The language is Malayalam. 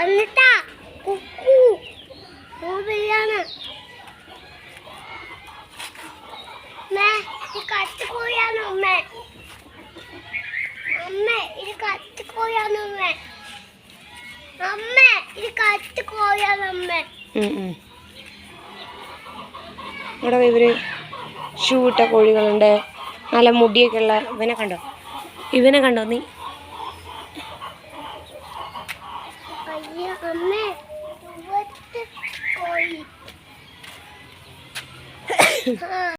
എന്നിട്ടാ കുക്കു മൂവിയാണ് ഇത് കത്തുകോയാണ് അമ്മ ഇത് കത്തുകോയാണ് അമ്മ ഇത് കത്തുകോയാണ് ഇവിടെ ഇവര് ഷൂ ഇട്ട കോഴികളുണ്ട്, നല്ല മുടിയൊക്കെ ഉള്ള. ഇവനെ കണ്ടോ നീ? അമ്മ കോഴി